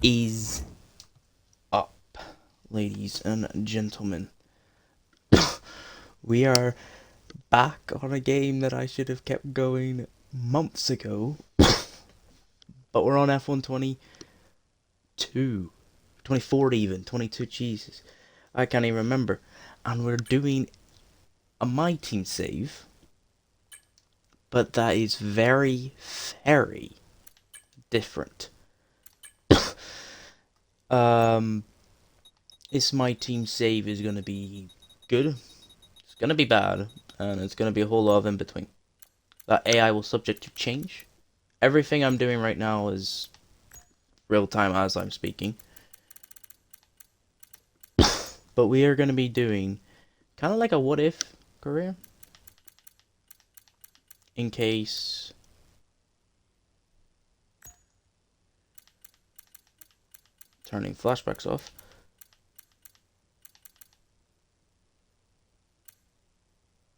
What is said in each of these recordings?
is up, ladies and gentlemen? We are back on a game that I should have kept going months ago, but we're on F1 22, 24 even, 22, Jesus. I can't even remember. And we're doing a My Team save, but that is very, very different. um, this My Team save is going to be good, it's going to be bad, and it's going to be a whole lot of in between. That AI will subject to change. Everything I'm doing right now is real time as I'm speaking. But we are going to be doing kind of like a what if career. In case turning flashbacks off.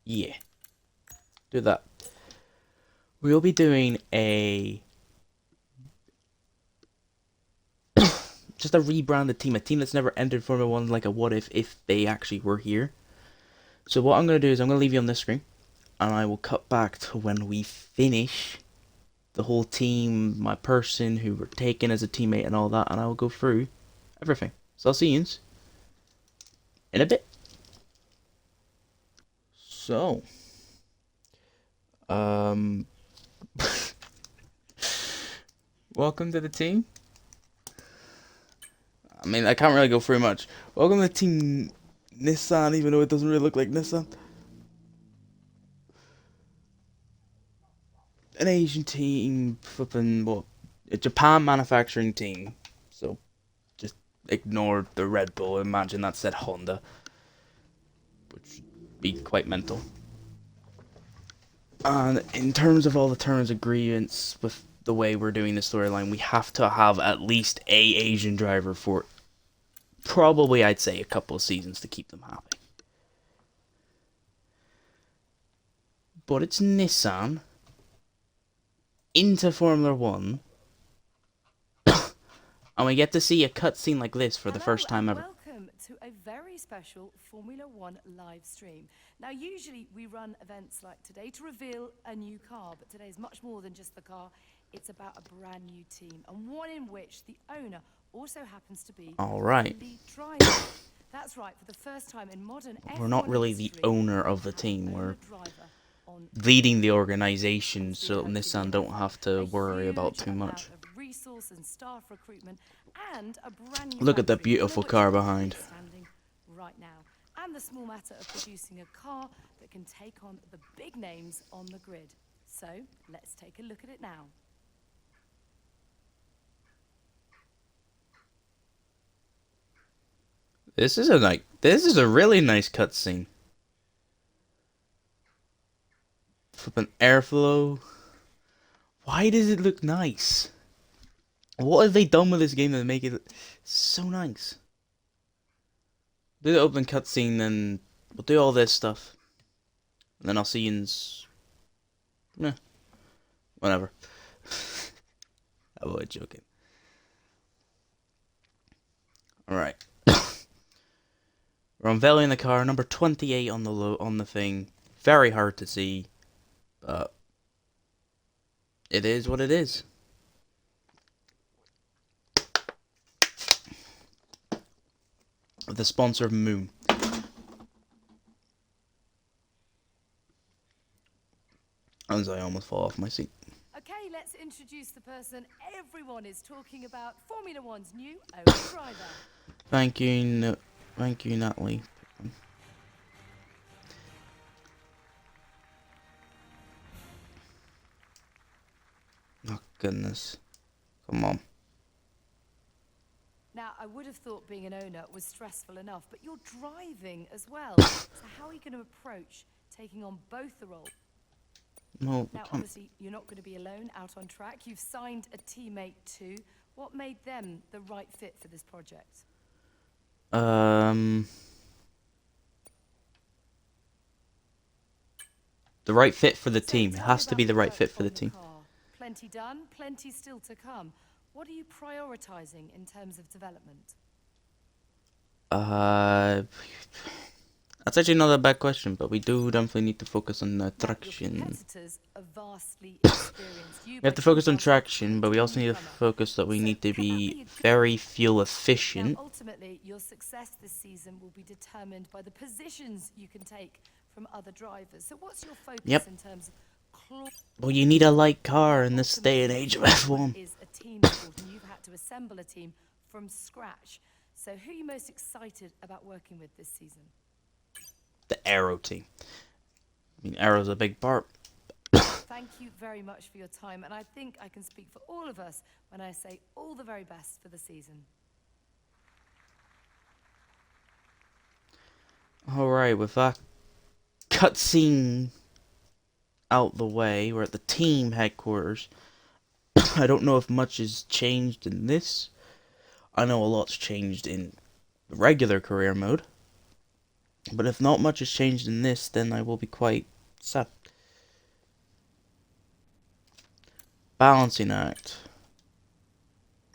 Yeah. Do that. We'll be doing a just a rebranded team, a team that's never entered Formula 1, like a what if they actually were here. So what I'm going to do is I'm going to leave you on this screen, and I will cut back to when we finish the whole team, my person who were taken as a teammate and all that, and I will go through everything. So I'll see you in a bit. So, welcome to the team. I mean, I can't really go through much. Welcome to Team Nissan, even though it doesn't really look like Nissan. An Asian team, flipping, well, a Japan manufacturing team. So, just ignore the Red Bull. Imagine that said Honda, which would be quite mental. And in terms of all the terms of agreements with the way we're doing the storyline, we have to have at least a Asian driver for probably, I'd say, a couple of seasons to keep them happy. But it's Nissan into Formula 1, and we get to see a cutscene like this for the first time ever. Welcome to a very special Formula 1 live stream. Now, usually we run events like today to reveal a new car, but today is much more than just the car. It's about a brand new team, and one in which the owner also happens to be All right. the lead driver. That's right, for the first time in modern F1 We're not really the history, owner of the team. We're leading the organization, so Nissan don't have to worry about too much. Resource and staff recruitment, and a brand new Look at that factory, beautiful car behind. standing right now, and the small matter of producing a car that can take on the big names on the grid. So let's take a look at it now. This is a really nice cutscene. Flipping airflow. Why does it look nice? What have they done with this game to make it so nice? Do the open cutscene, then we'll do all this stuff, and then I'll see you in whatever. I was joking. All right. We're unveiling the car, number 28 on the thing. Very hard to see, but it is what it is. The sponsor, Moon. As I almost fall off my seat. Okay, let's introduce the person everyone is talking about, Formula One's new owner driver. Thank you, Natalie. Oh, goodness. Come on. Now, I would have thought being an owner was stressful enough, but you're driving as well. So how are you going to approach taking on both the roles? Well, Now, obviously, you're not going to be alone out on track. You've signed a teammate too. What made them the right fit for this project? the right fit for the team. It has to be the right fit for the team. Plenty done, plenty still to come. What are you prioritizing in terms of development? Uh, that's actually not a bad question, but we do definitely need to focus on Now, your traction. competitors are vastly experienced. You, We have by to focus on contrast, are traction, but we pretty also need to newcomer. focus that we So need to can that be be a good very fuel Now, efficient. ultimately, your success this season will be determined by the positions you can take from other drivers. So what's your focus Yep. in terms of Well, you need a light car Now, in this day and ultimately, age of Formula One F1. is a team sport, and you've had to assemble a team from scratch. So who are you most excited about working with this season? The Aero team. I mean, Aero's a big part. Thank you very much for your time, and I think I can speak for all of us when I say all the very best for the season. Alright, with that cutscene out the way, we're at the team headquarters. I don't know if much has changed in this. I know a lot's changed in regular career mode. But if not much has changed in this, then I will be quite sad. Balancing act.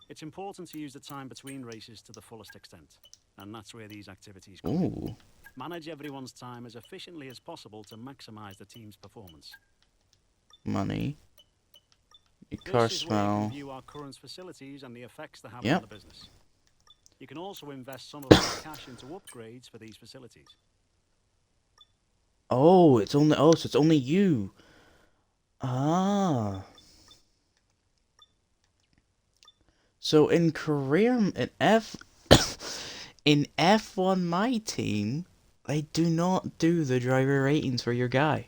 It's important to use the time between races to the fullest extent, and that's where these activities come in. Ooh. Manage everyone's time as efficiently as possible to maximize the team's performance. Money. Your car This is where you can smell. view our current facilities and the effects they have on Yep. the business. You can also invest some of that cash into upgrades for these facilities. Oh, it's only so it's only you. Ah. So in career in in F1 my team, they do not do the driver ratings for your guy.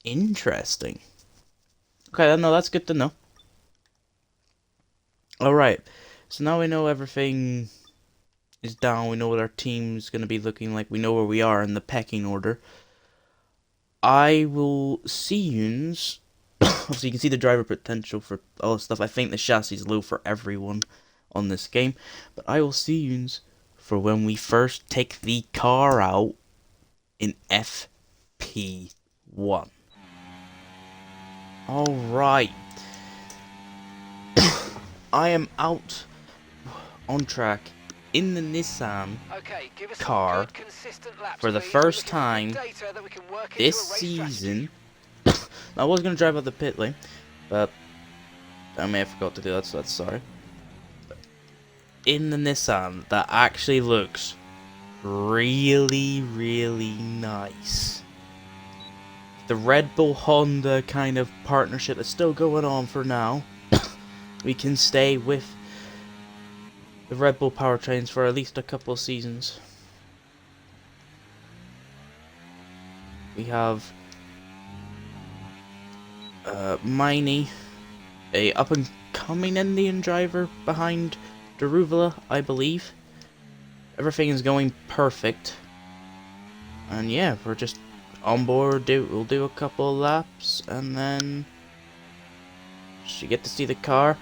Interesting. Okay, no, that's good to know. Alright. So now we know everything is down, we know what our team's gonna be looking like, we know where we are in the pecking order. I will see yous. Obviously, you can see the driver potential for all this stuff. I think the chassis is low for everyone on this game. But I will see yous for when we first take the car out in FP1. Alright. I am out on track in the Nissan car for the first time this season. I was going to drive out the pit lane, but I may have forgot to do that, so that's sorry. In the Nissan, that actually looks really, really nice. The Red Bull Honda kind of partnership is still going on for now. We can stay with the Red Bull powertrains for at least a couple of seasons. We have Miney, a up-and-coming Indian driver behind Daruvula, I believe. Everything is going perfect. And yeah, we're just on board. We'll do a couple of laps, and then you get to see the car.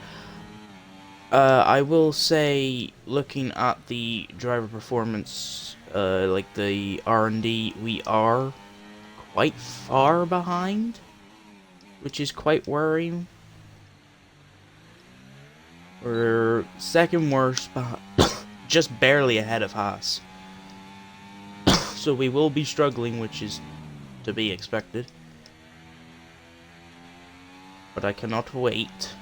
I will say, looking at the driver performance, like the R&D, we are quite far behind, which is quite worrying. We're second worst, just barely ahead of Haas. So we will be struggling, which is to be expected. But I cannot wait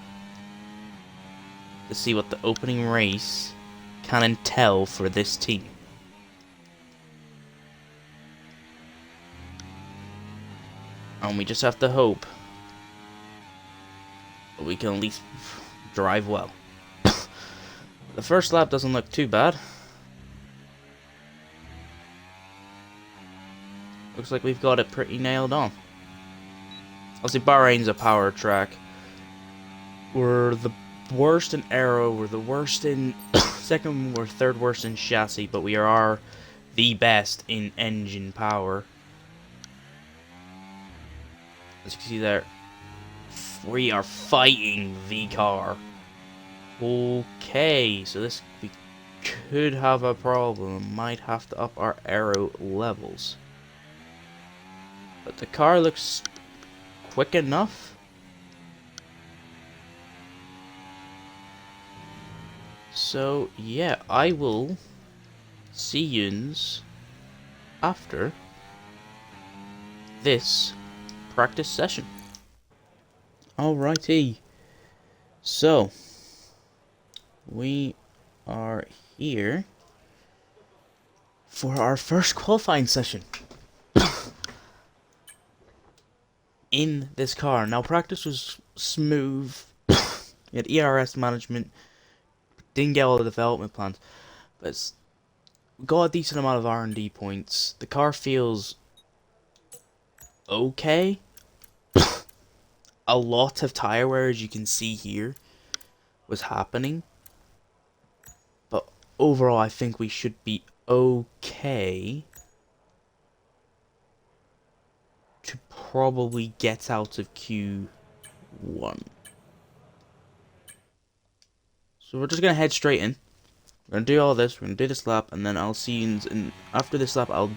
to see what the opening race can entail for this team. And we just have to hope that we can at least drive well. The first lap doesn't look too bad. Looks like we've got it pretty nailed on. Obviously, Bahrain's a power track. We're the worst in aero, we're the worst in second or third worst in chassis, but we are the best in engine power. As you can see there, we are fighting the car. Okay, so this we could have a problem. Might have to up our aero levels. But the car looks quick enough. So, yeah, I will see yous after this practice session. Alrighty. So, we are here for our first qualifying session in this car. Now, practice was smooth. You had ERS management, didn't get all the development plans, but it's got a decent amount of R&D points. The car feels okay. A lot of tire wear, as you can see here, was happening. But overall, I think we should be okay to probably get out of Q1. So we're just going to head straight in. We're going to do all this, we're going to do this lap, and then I'll see you in, after this lap, I'll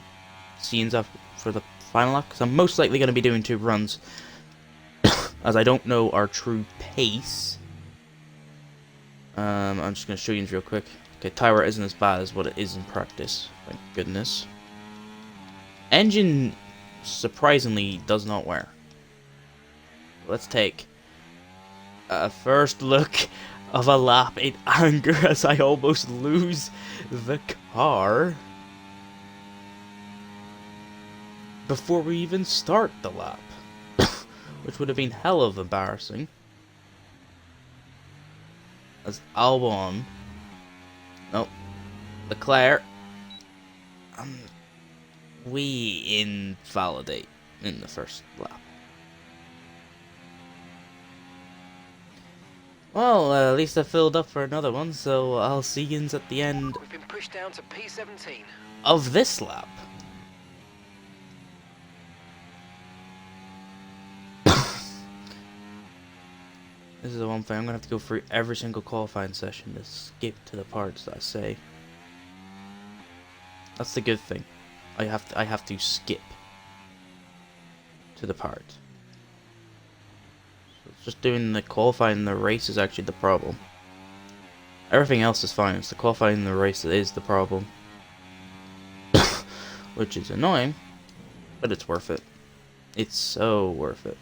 see you for the final lap, because I'm most likely going to be doing 2 runs, as I don't know our true pace. I'm just going to show you real quick. Okay, tire isn't as bad as what it is in practice, thank goodness. Engine, surprisingly, does not wear. Let's take a first look of a lap in anger as I almost lose the car before we even start the lap, which would have been hell of embarrassing. As Albon, nope, Leclerc, we invalidate in the first lap. Well, at least I filled up for another one, so I'll see you at the end. We've been pushed down to P17 of this lap. This is the one thing, I'm going to have to go through every single qualifying session to skip to the parts that I say. That's the good thing. I have to skip to the part. So it's just doing the qualifying the race is actually the problem. Everything else is fine, it's the qualifying the race that is the problem. Which is annoying, but it's worth it. It's so worth it.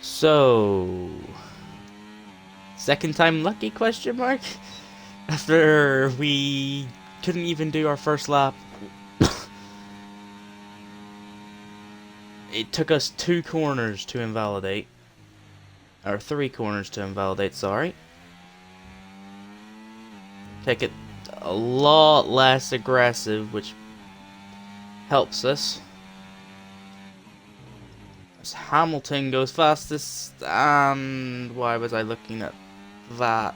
So, second time lucky, question mark? After we couldn't even do our first lap. It took us 2 corners to invalidate. Or 3 corners to invalidate, sorry. Take it a lot less aggressive, which helps us. As Hamilton goes fastest, and why was I looking at that?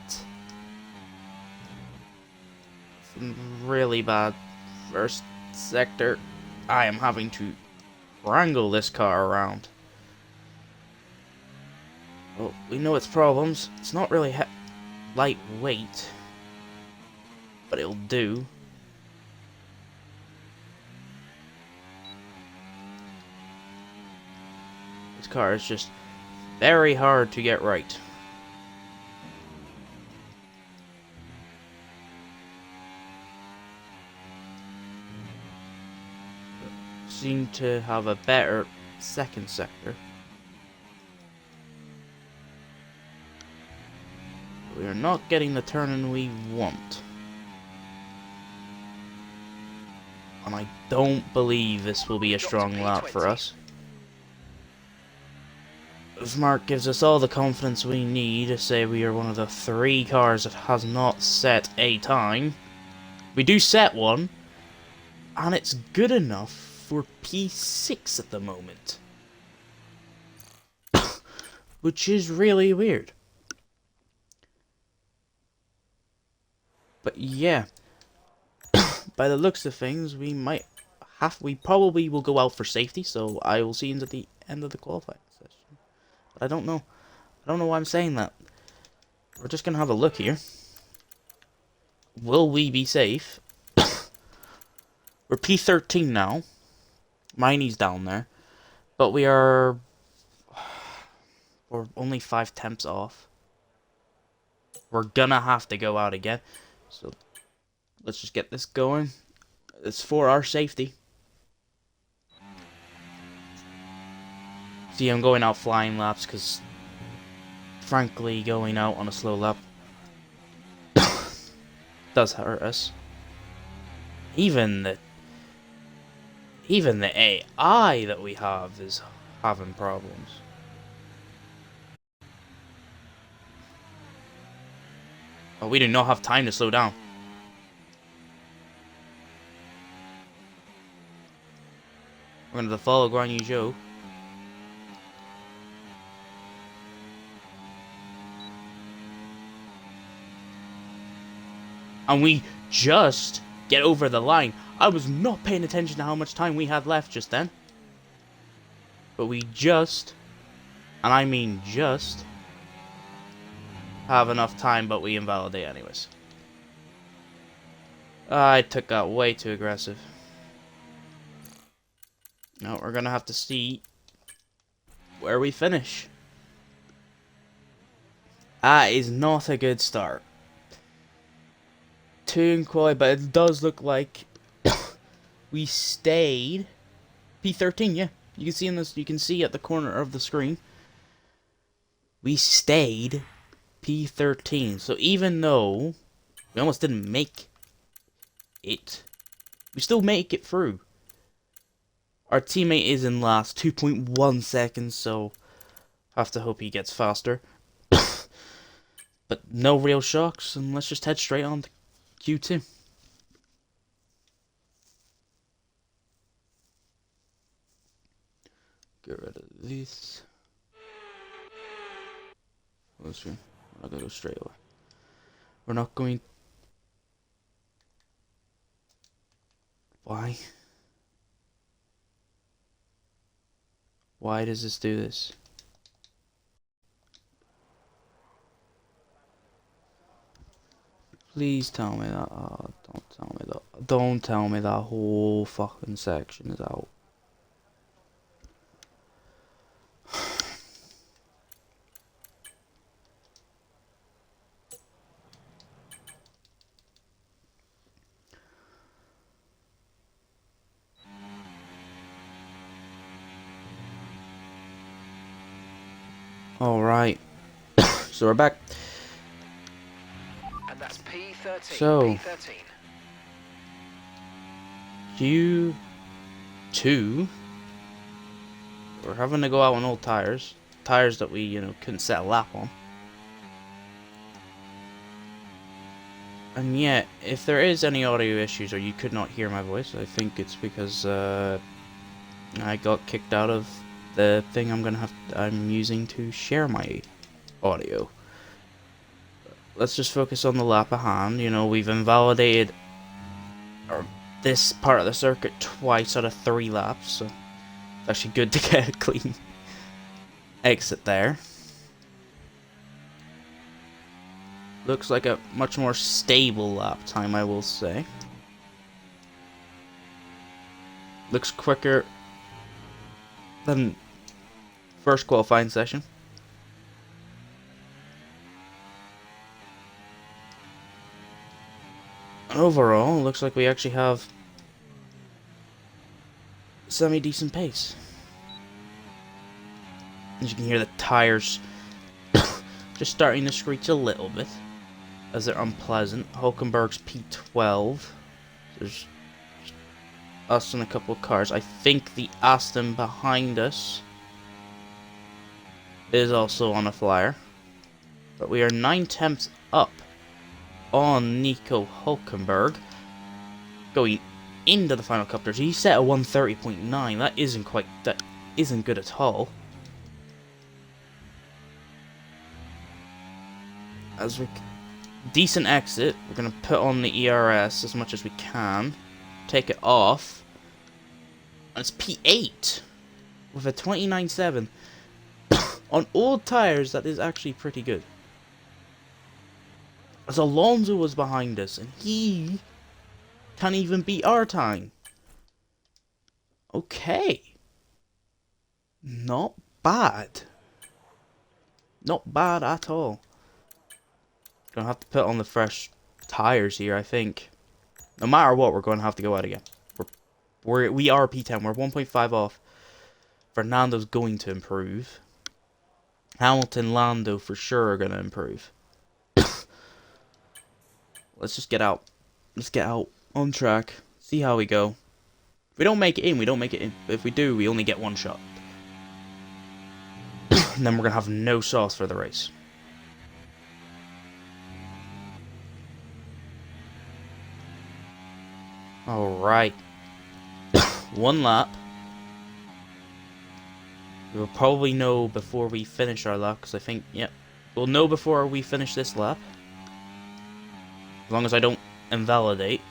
Really bad first sector. I am having to wrangle this car around. Well, we know its problems. It's not really lightweight, but it'll do. This car is just very hard to get right. Seem to have a better second sector. We are not getting the turning we want. And I don't believe this will be a strong lap for us. If Mark gives us all the confidence we need to say we are one of the 3 cars that has not set a time. We do set one, and it's good enough for P6 at the moment. Which is really weird. But yeah, by the looks of things, we might we probably will go out for safety, so I will see you at the end of the qualifying session. But I don't know. I don't know why I'm saying that. We're just gonna have a look here. Will we be safe? We're P13 now. Miney's down there. But we're only 5 temps off. We're gonna have to go out again. So let's just get this going. It's for our safety. See, I'm going out flying laps because, frankly, going out on a slow lap does hurt us. Even the AI that we have is having problems. Oh, we do not have time to slow down. We're gonna follow Guan Yu Zhou. And we just get over the line. I was not paying attention to how much time we had left just then. But we just, and I mean just, have enough time, but we invalidate anyways. I took that way too aggressive. Now we're gonna have to see where we finish. That is not a good start. 2 in quali, but it does look like we stayed P13. Yeah, you can see in this. You can see at the corner of the screen. We stayed P13. So even though we almost didn't make it, we still make it through. Our teammate is in last, 2.1 seconds. So I have to hope he gets faster. But no real shocks, and let's just head straight on to Q2. Get rid of this. Let's see. We're not gonna go straight away. We're not going. Why? Why does this do this? Please tell me that. Oh, don't tell me that. Don't tell me that whole fucking section is out. Alright. So we're back. And that's P13. So P13. Q2. We're having to go out on old tires. Tires that we, couldn't set a lap on. And yet, if there is any audio issues or you could not hear my voice, I think it's because I got kicked out of the thing I'm using to share my audio. Let's just focus on the lap at hand. We've invalidated this part of the circuit twice out of 3 laps, so it's actually good to get a clean exit there. Looks like a much more stable lap time, I will say. Looks quicker than first qualifying session. Overall, it looks like we actually have semi-decent pace. As you can hear, the tires just starting to screech a little bit, as they're unpleasant. Hulkenberg's P12. There's us and a couple of cars. I think the Aston behind us is also on a flyer. But we are 9 temps up on Nico Hulkenberg. Going into the final couple. He set a 130.9. That isn't good at all. As we decent exit, we're gonna put on the ERS as much as we can. Take it off. And it's P8 with a 29.7 on old tires. That is actually pretty good. As Alonso was behind us, and he can't even beat our time. Okay. Not bad. Not bad at all. Gonna have to put on the fresh tires here, I think. No matter what, we're going to have to go out again. We are P10. We're 1.5 off. Fernando's going to improve. Hamilton, Lando for sure are going to improve. Let's just get out. Let's get out on track. See how we go. If we don't make it in, we don't make it in. But if we do, we only get one shot. And then we're going to have no sauce for the race. Alright. One lap. We'll probably know before we finish our lap, because I think, yep. We'll know before we finish this lap. As long as I don't invalidate.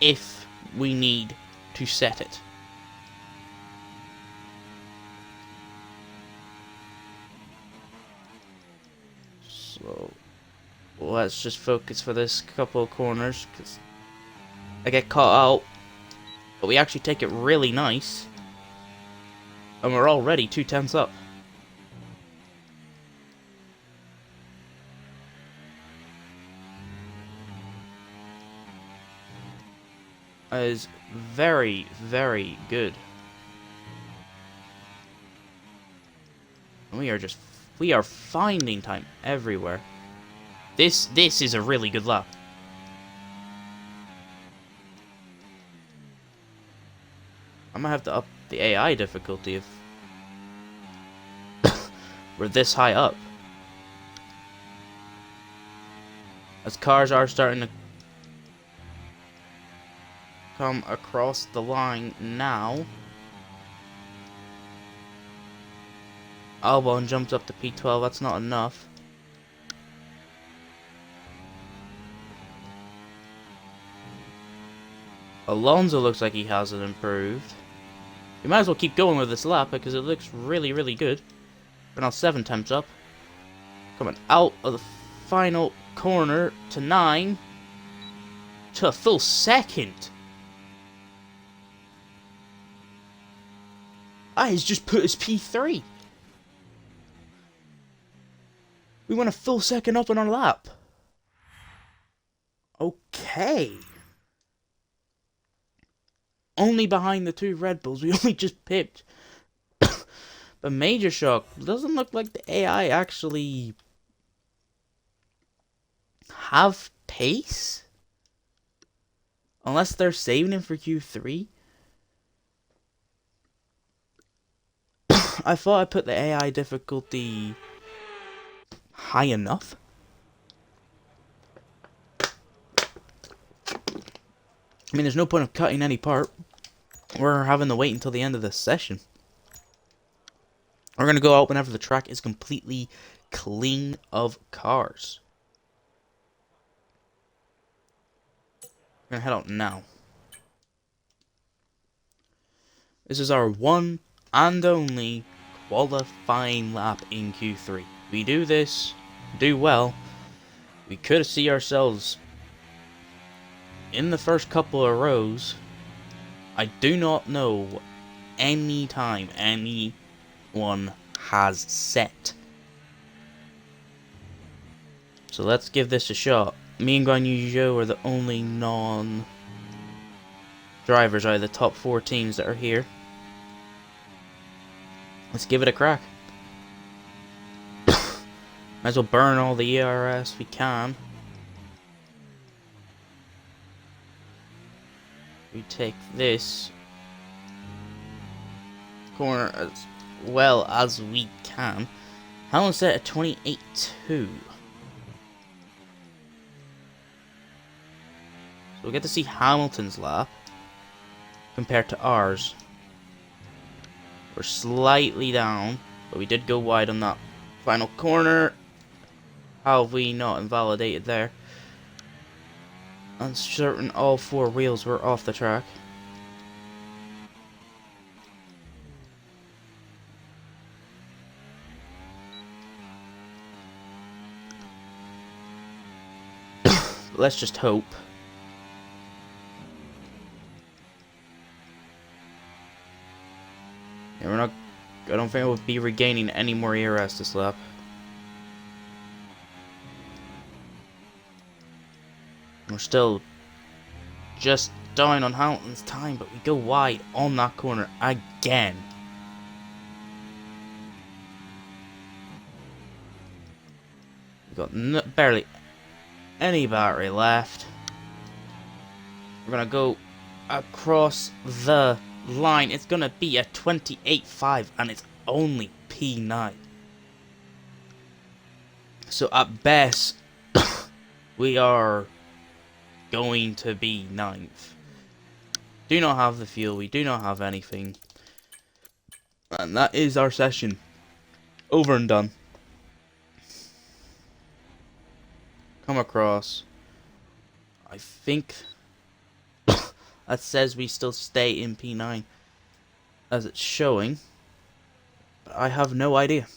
If we need to set it. So, let's just focus for this couple of corners, because I get caught out. But we actually take it really nice. And we're already 2/10 up. That is very, very good. And we are finding time everywhere. This is a really good lap. I might have to up the AI difficulty if we're this high up. As cars are starting to come across the line now. Albon jumps up to P12, that's not enough. Alonso looks like he hasn't improved. We might as well keep going with this lap because it looks really, really good. We're now 7 up. Coming out of the final corner to 9. To a full second. Ah, he's just put his P3. We went a full second up on our lap. Okay. Only behind the 2 Red Bulls. We only just pipped. But Major Shock, doesn't look like the AI actually have pace. Unless they're saving him for Q3. I thought I put the AI difficulty high enough. I mean, there's no point of cutting any part. We're having to wait until the end of this session. We're going to go out whenever the track is completely clean of cars. We're going to head out now. This is our one and only qualifying lap in Q3. We do this, do well, we could see ourselves in the first couple of rows. I do not know any time anyone has set. So let's give this a shot. Me and Guan Yu Zhou are the only non-drivers out of the top 4 teams that are here. Let's give it a crack. Might as well burn all the ERS we can. We take this corner as well as we can. Hamilton set at 28.2. So we'll get to see Hamilton's lap compared to ours. We're slightly down, but we did go wide on that final corner. How have we not invalidated there? Uncertain, all 4 wheels were off the track. But let's just hope. Yeah, we're not... I don't think we'll be regaining any more ERS this lap. We're still just dying on Hamilton's time, but we go wide on that corner again. We've got barely any battery left. We're gonna go across the line. It's gonna be a 28.5 and it's only P9. So at best, we are going to be 9th. Do not have the fuel, we do not have anything. And that is our session. Over and done. Come across. I think that says we still stay in P9 as it's showing. But I have no idea.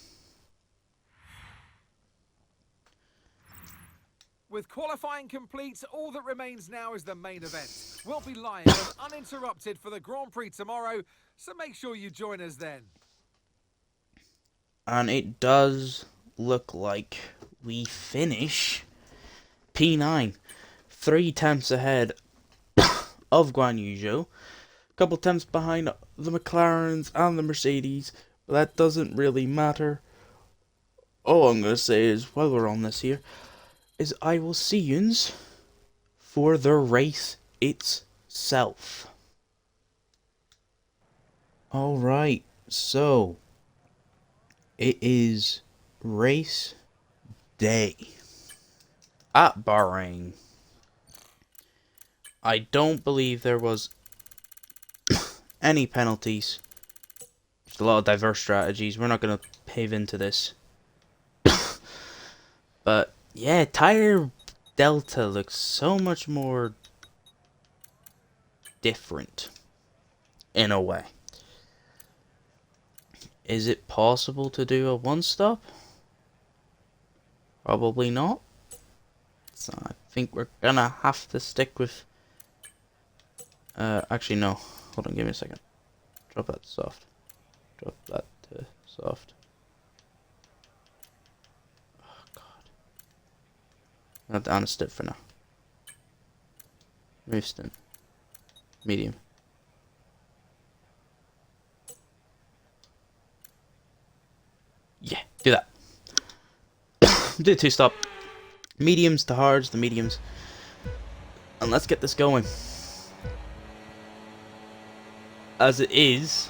With qualifying complete, all that remains now is the main event. We'll be live and uninterrupted for the Grand Prix tomorrow, so make sure you join us then. And it does look like we finish P9. 3 tenths ahead of Guan Yu Zhou. A couple tenths behind the McLarens and the Mercedes. But that doesn't really matter. All I'm going to say is, while we're on this here, is I will see yous for the race itself. Alright, so it is race day at Bahrain. I don't believe there was any penalties. Just a lot of diverse strategies. We're not going to pave into this. But yeah, tire delta looks so much more different in a way. Is it possible to do a one-stop? Probably not. So I think we're gonna have to stick with... actually no. Hold on, give me a second. Drop that to soft. Drop that to soft. Oh god. I have to unstep for now. Move stint. Medium. Yeah, do that. Do 2-stop. Mediums to hards, the mediums. And let's get this going. As it is,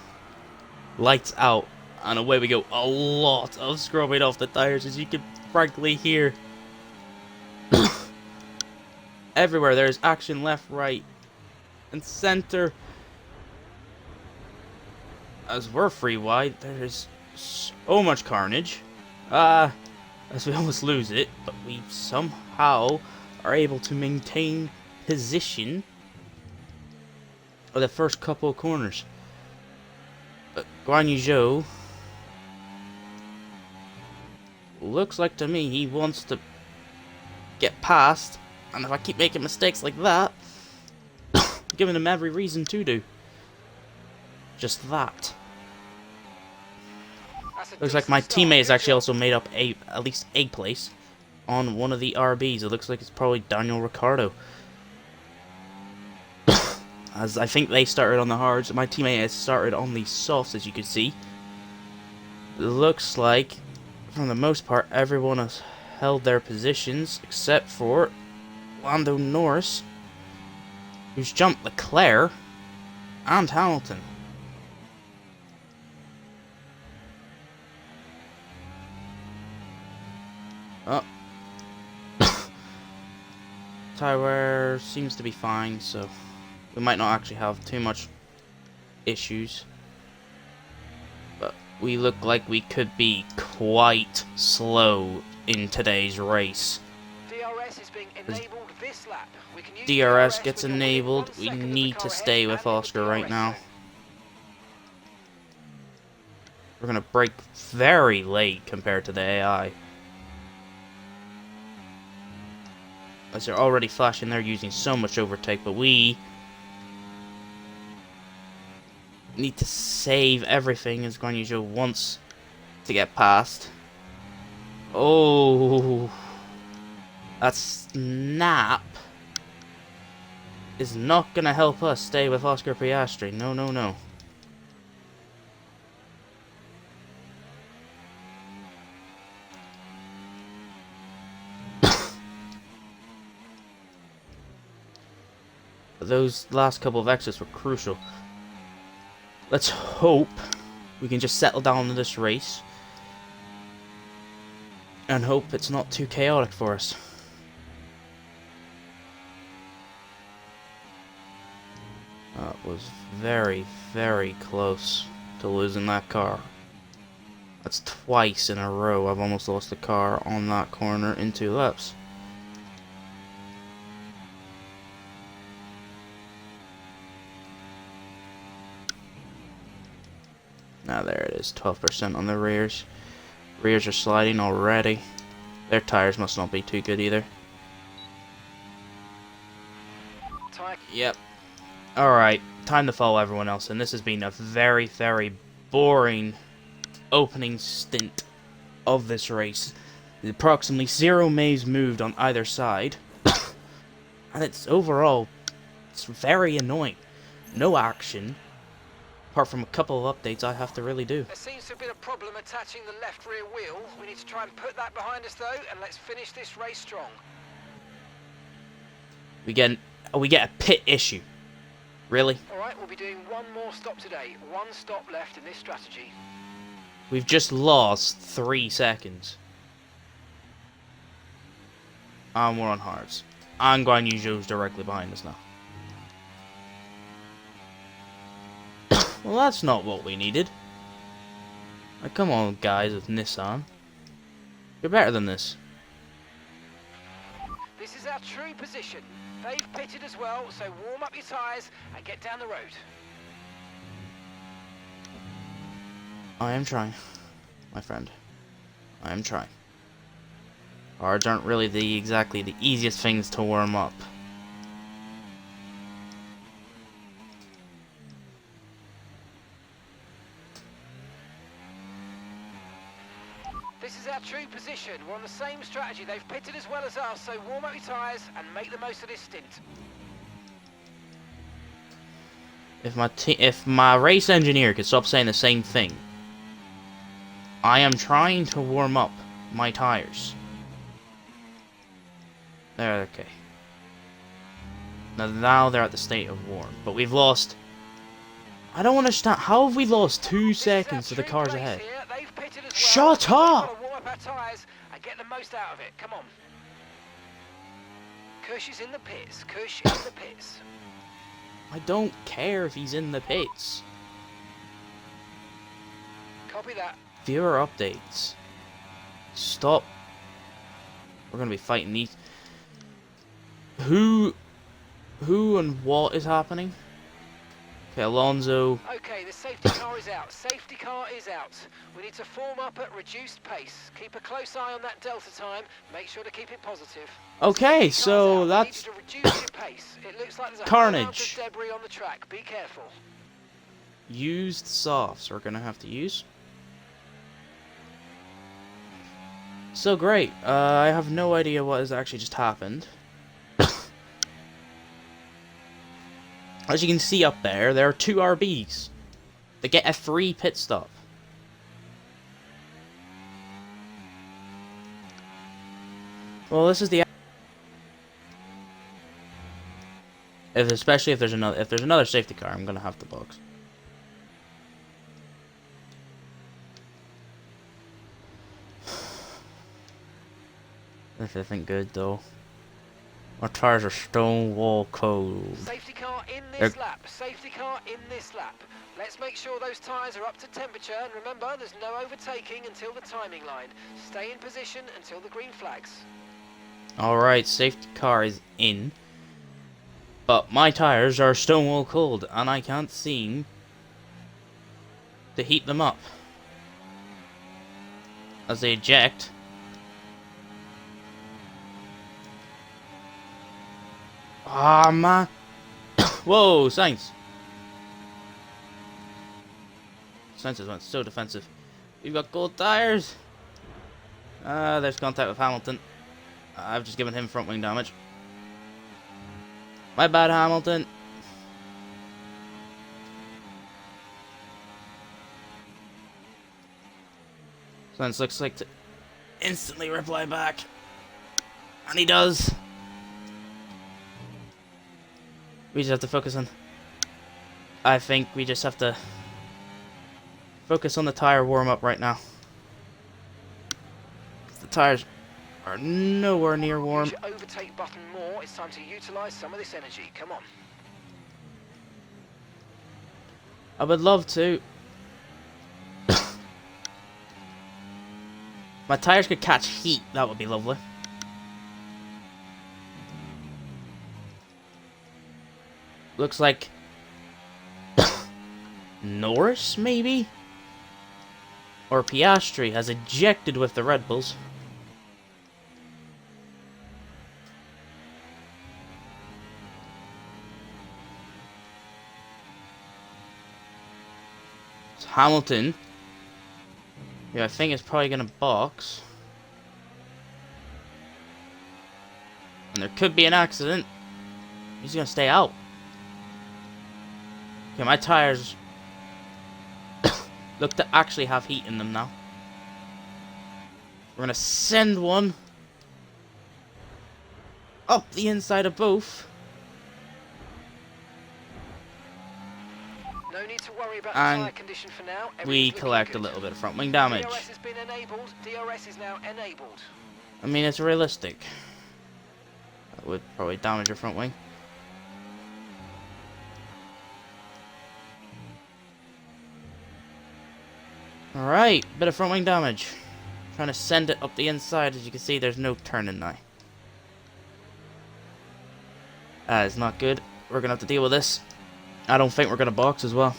lights out, and away we go. A lot of scrubbing off the tires, as you can frankly hear. Everywhere there's action, left, right, and center. As we're free wide, there is so much carnage. As we almost lose it, but we somehow are able to maintain position for the first couple of corners. But Guan Yu Zhou looks like to me he wants to get past, and if I keep making mistakes like that, I'm giving him every reason to do just that. Looks like my teammate has actually also made up at least a place on one of the RBs. It looks like it's probably Daniel Ricciardo. As I think they started on the hards. My teammate has started on the softs, as you can see. It looks like, for the most part, everyone has held their positions, except for Lando Norris, who's jumped Leclerc and Hamilton. Oh. Tire wear seems to be fine, so we might not actually have too much issues. But we look like we could be quite slow in today's race. DRS is being enabled this lap. We can use DRS gets with only enabled. 1 We second need car to ahead stay with and Oscar right DRS now. zone. We're gonna brake very late compared to the AI. as they're already flashing, they're using so much overtake, but we need to save everything as Guan Yu Zhou wants to get past. Oh, that snap is not gonna help us stay with Oscar Piastri. No, no, no. Those last couple of exits were crucial. Let's hope we can just settle down in this race and hope it's not too chaotic for us. That was very, very close to losing that car. That's twice in a row I've almost lost the car on that corner in 2 laps. Now there it is, 12% on the rears. Rears are sliding already. Their tires must not be too good either. Yep. Alright, time to follow everyone else, and this has been a very, very boring opening stint of this race. Approximately 0 maze moved on either side, and it's very annoying. No action, apart from a couple of updates I have to really do. There seems to have been a problem attaching the left rear wheel. We need to try and put that behind us though, and let's finish this race strong. We get a pit issue. Really? Alright, we'll be doing one more stop today. 1 stop left in this strategy. We've just lost 3 seconds. And we're on hards. And Guan Yu Zhou's directly behind us now. Well, that's not what we needed. Like, come on, guys, with Nissan. You're better than this. This is our true position. They've pitted as well, so warm up your tyres and get down the road. I am trying, my friend. I am trying. Hards aren't really exactly the easiest things to warm up. This is our true position. We're on the same strategy. They've pitted as well as us, so warm up your tyres and make the most of this stint. If my race engineer could stop saying the same thing. I am trying to warm up my tires. There, okay. Now they're at the state of warm, but we've lost. I don't understand. How have we lost 2 seconds to the cars ahead? Shut up! Warm up our tyres and get the most out of it. Come on. Kush is in the pits. Kush in the pits. I don't care if he's in the pits. Copy that. Viewer updates. Stop. We're gonna be fighting these. Who and what is happening? Okay, Alonso. Okay, the safety car is out. Safety car is out. We need to form up at reduced pace. Keep a close eye on that delta time. Make sure to keep it positive. Okay, so that's We need you to reduce your pace. It looks like there's a carnage. whole amount of debris on the track. Be careful. used softs we're gonna have to use. So great. I have no idea what has actually just happened. As you can see up there, there are 2 RBs. They get a free pit stop. Well, this is the. Especially if there's another safety car, I'm gonna have to box. This isn't good though. Our tires are stone wall cold. Safety car in this lap. Safety car in this lap. Let's make sure those tyres are up to temperature, and remember, there's no overtaking until the timing line. Stay in position until the green flags. Alright, safety car is in. But my tires are stone wall cold, and I can't seem to heat them up. As they eject. Ah, man. Whoa, Sainz. Sainz has went so defensive. We've got gold tires. There's contact with Hamilton. I've just given him front wing damage. My bad, Hamilton. Sainz looks like to instantly reply back. And he does. We just have to focus on... I think we just have to focus on the tire warm-up right now. The tires are nowhere near warm. Use your overtake button more. It's time to utilize some of this energy. Come on. I would love to. My tires could catch heat. That would be lovely. Looks like Norris, maybe? Or Piastri has ejected with the Red Bulls. It's Hamilton. Yeah, I think it's probably going to box. And there could be an accident. He's going to stay out. Okay, my tires look to actually have heat in them now. We're going to send one up the inside of both. No need to worry about And the tyre condition for now. we Everything's looking collect a good. little bit of front wing damage. DRS has been enabled. DRS is now enabled. I mean, it's realistic. That would probably damage your front wing. Alright, bit of front wing damage. Trying to send it up the inside. As you can see, there's no turning now. That is not good. We're going to have to deal with this. I don't think we're going to box as well.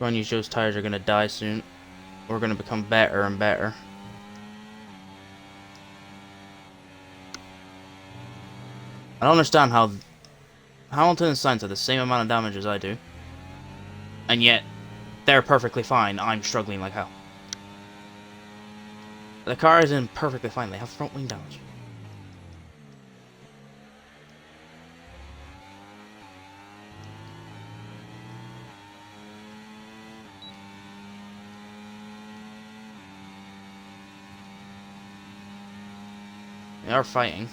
Run use those tires are going to die soon. We're going to become better and better. I don't understand how Hamilton and Sainz have the same amount of damage as I do. And yet, they're perfectly fine. I'm struggling like hell. The car is in perfectly fine. They have front wing damage. They are fighting.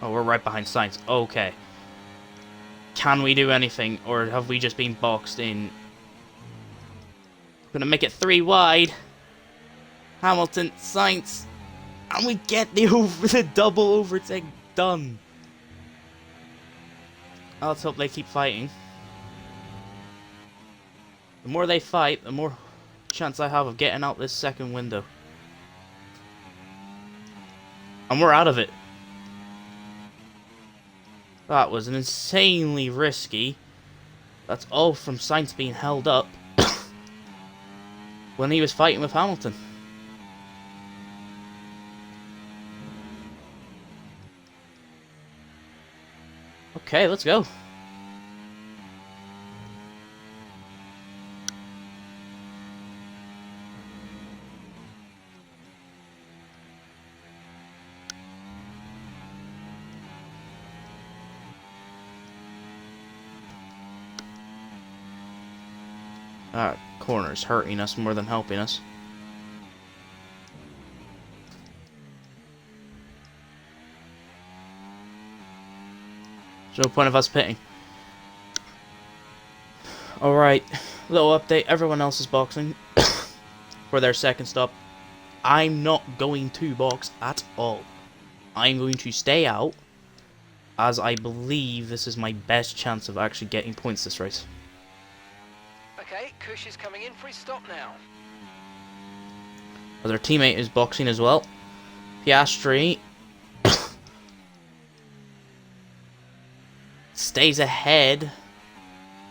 Oh, we're right behind Sainz. Okay. Can we do anything, or have we just been boxed in? Gonna make it 3 wide. Hamilton, Sainz, and we get the double overtake done. Let's hope they keep fighting. The more they fight, the more chance I have of getting out this second window. And we're out of it. That was an insanely risky. That's all from Sainz being held up when he was fighting with Hamilton. Okay, let's go. That corner's hurting us more than helping us. There's no point of us pitting. Alright, little update. Everyone else is boxing for their second stop. I'm not going to box at all. I'm going to stay out, as I believe this is my best chance of actually getting points this race. Okay, Okay, Kush is coming in for his stop now. Their teammate is boxing as well. Piastri stays ahead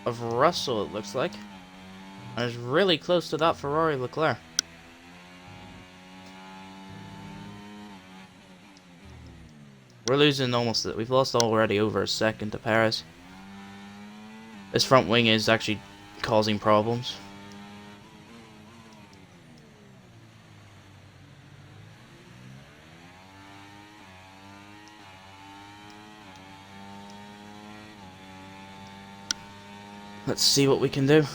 of Russell, it looks like. And is really close to that Ferrari Leclerc. We're losing almost... We've lost already over a second to Perez. This front wing is actually causing problems. Let's see what we can do.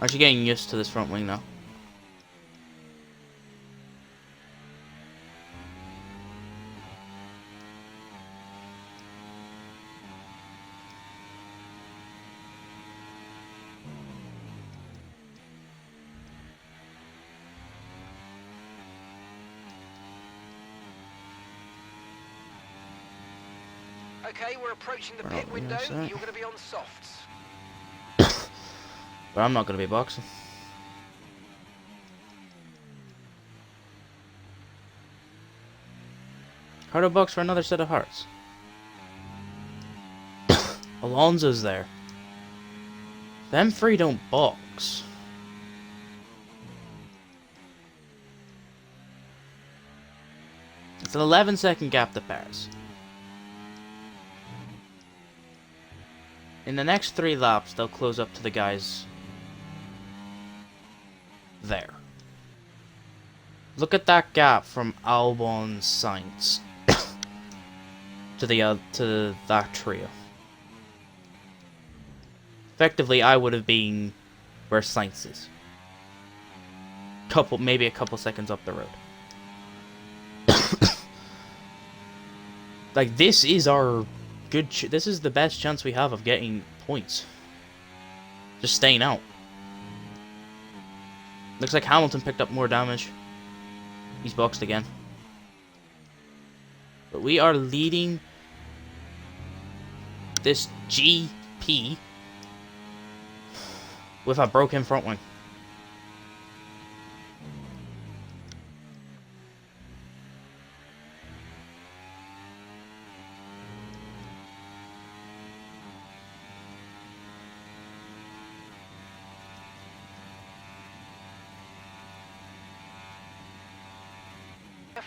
Actually getting used to this front wing now. Okay, we're approaching the pit window. You're going to be on softs. But I'm not going to be boxing. How to box for another set of hearts? Alonso's there. Them three don't box. It's an 11-second gap to Paris. In the next 3 laps, they'll close up to the guys there. Look at that gap from Albon Sainz to that trio. Effectively, I would have been where Sainz is. Maybe a couple seconds up the road. Like, this is our this is the best chance we have of getting points. Just staying out. Looks like Hamilton picked up more damage. He's boxed again. But we are leading this GP with a broken front wing.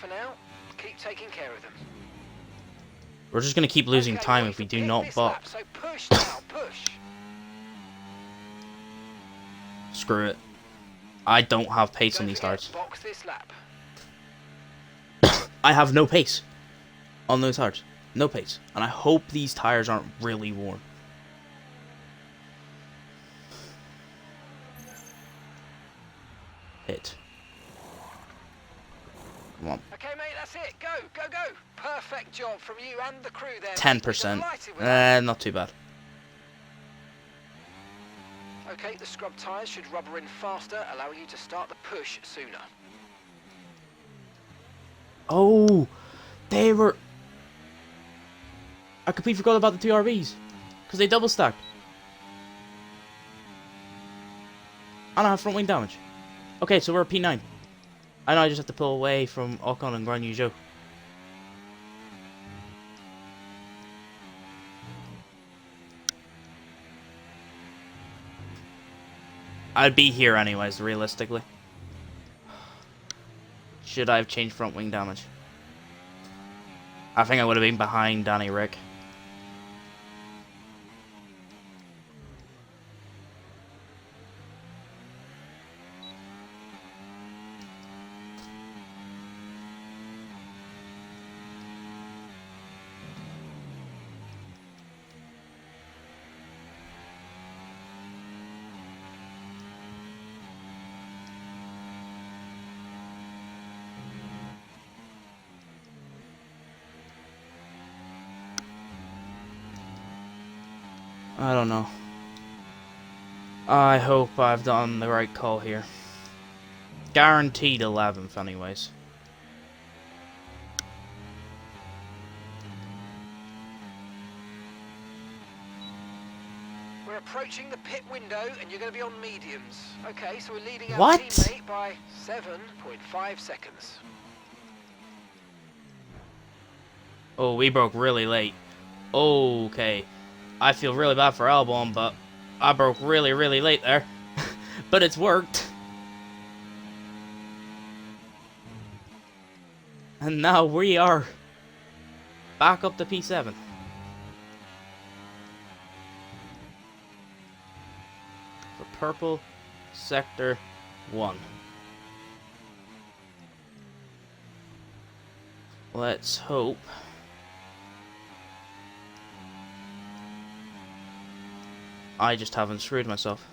For now, keep taking care of them. We're just going to keep losing Okay, time ready if we for do pit not this lap, box. so push now, push. Screw it. I don't have pace on Don't these forget, hards. box this lap. I have no pace on those hards. No pace. And I hope these tires aren't really worn. Hit. Come on. Okay, mate, that's it. Go, go, go. Perfect job from you and the crew there. 10%. Delighted with that. Not too bad. Okay, the scrub tyres should rubber in faster, allowing you to start the push sooner. Oh, they were... I completely forgot about the TRBs. Because they double stacked. I don't have front wing damage. Okay, so we're P9. I know I just have to pull away from Ocon and Guan Yu Zhou. I'd be here anyways, realistically. Should I have changed front wing damage? I think I would have been behind Danny Rick. I don't know. I hope I've done the right call here. Guaranteed 11th anyways. We're approaching the pit window and you're going to be on mediums. Okay, so we're leading our What? teammate by 7.5 seconds. Oh, we broke really late. Okay. I feel really bad for Albon, but I broke really, really late there. But it's worked. And now we are back up to P7. For purple, sector 1. Let's hope. I just haven't screwed myself.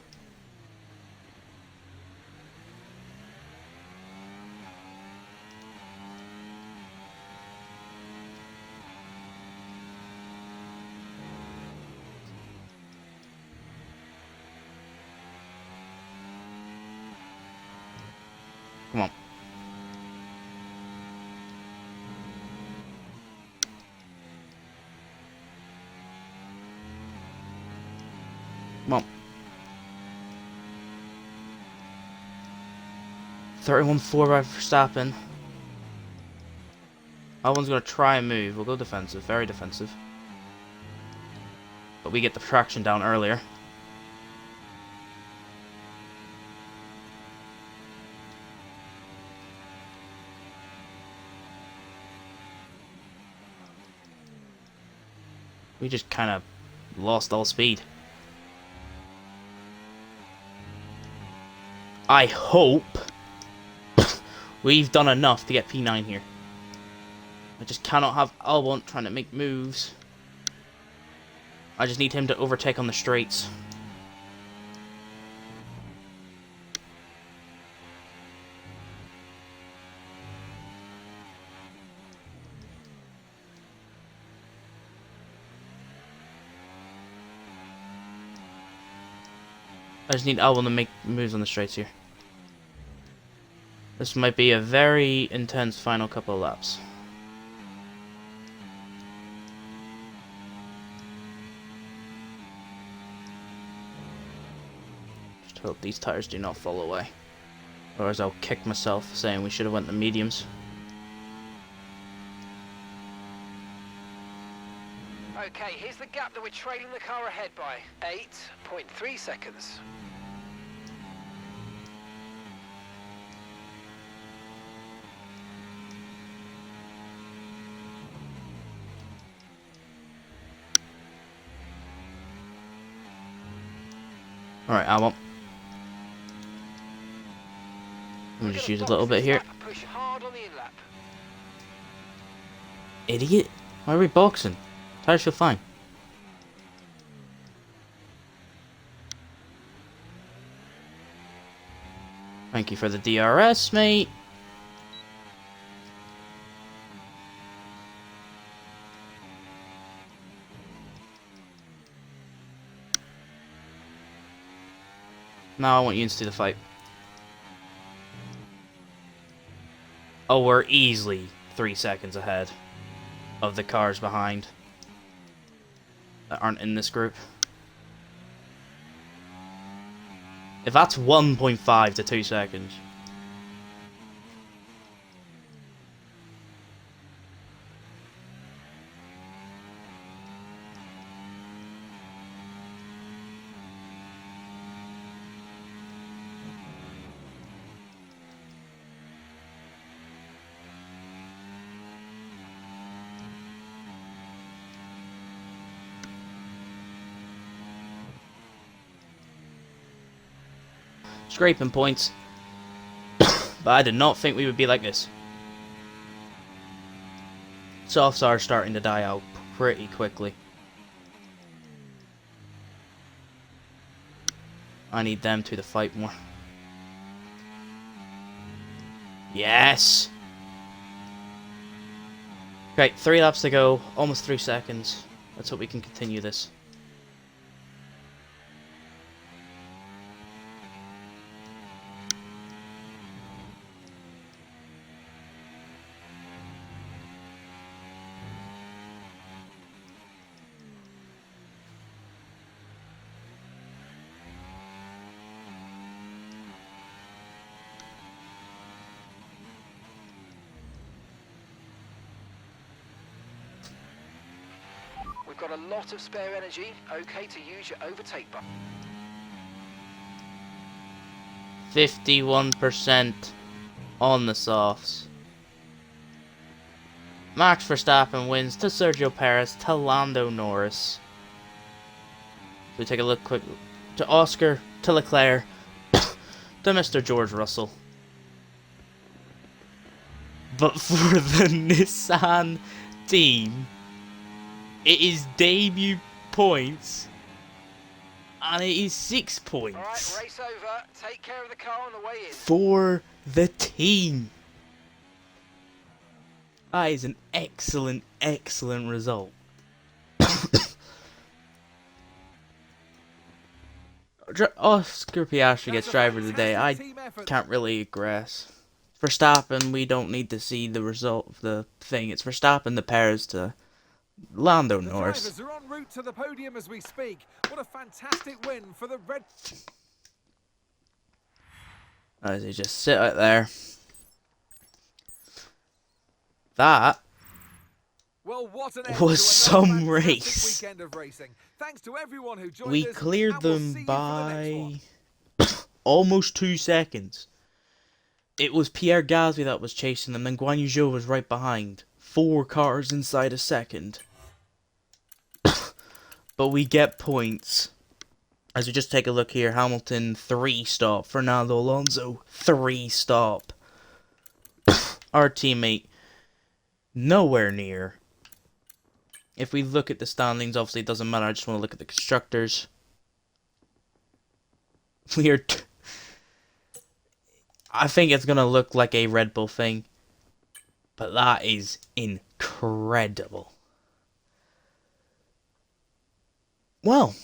Come on. Come on. 31-4 by Verstappen. Albon's going to try and move. We'll go defensive. Very defensive. But we get the traction down earlier. We just kind of lost all speed. I hope we've done enough to get P9 here. I just cannot have Albon trying to make moves. I just need him to overtake on the straights. I just need Albon to make moves on the straights here. This might be a very intense final couple of laps. Just hope these tires do not fall away. Otherwise I'll kick myself saying we should have went the mediums. Okay, here's the gap that we're trailing the car ahead by. 8.3 seconds. Alright, Albon. Let me just use a little bit here. Push hard on the in-lap. Idiot! Why are we boxing? Tires feel fine. Thank you for the DRS, mate. Now I want you to do the fight. Oh, we're easily 3 seconds ahead of the cars behind that aren't in this group. If that's 1.5 to 2 seconds. Scraping points. But I did not think we would be like this. Softs are starting to die out pretty quickly. I need them two to fight more. Yes! Great, 3 laps to go, almost 3 seconds. Let's hope we can continue this. got a lot of spare energy. Okay to use your overtake button. 51% on the softs. Max Verstappen wins to Sergio Perez to Lando Norris. So we take a look quick to Oscar, to Leclerc, to Mr. George Russell. But for the Nissan team, it is debut points, and it is 6 points. Alright, race over. Take care of the car on the way in. For the team. That is an excellent, excellent result. Oscar Piastri gets driver of the day. I can't really aggress. Verstappen, we don't need to see the result of the thing. It's Verstappen to Perez to Lando Norris. The drivers are en route to the podium as we speak. What a fantastic win for the Red... As they just sit out there. That Well, what an was some fantastic race. weekend of racing. Thanks to everyone who joined We us, cleared and we'll see them you for the next one. by almost 2 seconds. It was Pierre Gasly that was chasing them, and Guan Yu Zhou was right behind. 4 cars inside a second. But we get points. As we just take a look here, Hamilton 3 stop, Fernando Alonso 3 stop. Our teammate nowhere near. If we look at the standings, obviously it doesn't matter. I just want to look at the constructors. We are... I think it's going to look like a Red Bull thing. But that is incredible. Well,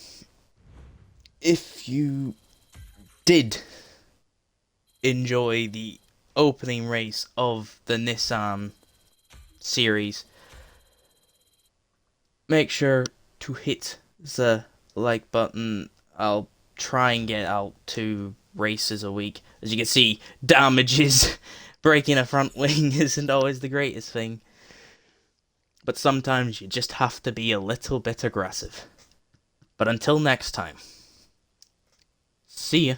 if you did enjoy the opening race of the Nissan series, make sure to hit the like button. I'll try and get out 2 races a week. As you can see, damages. Breaking a front wing isn't always the greatest thing. But sometimes you just have to be a little bit aggressive. But until next time, see ya.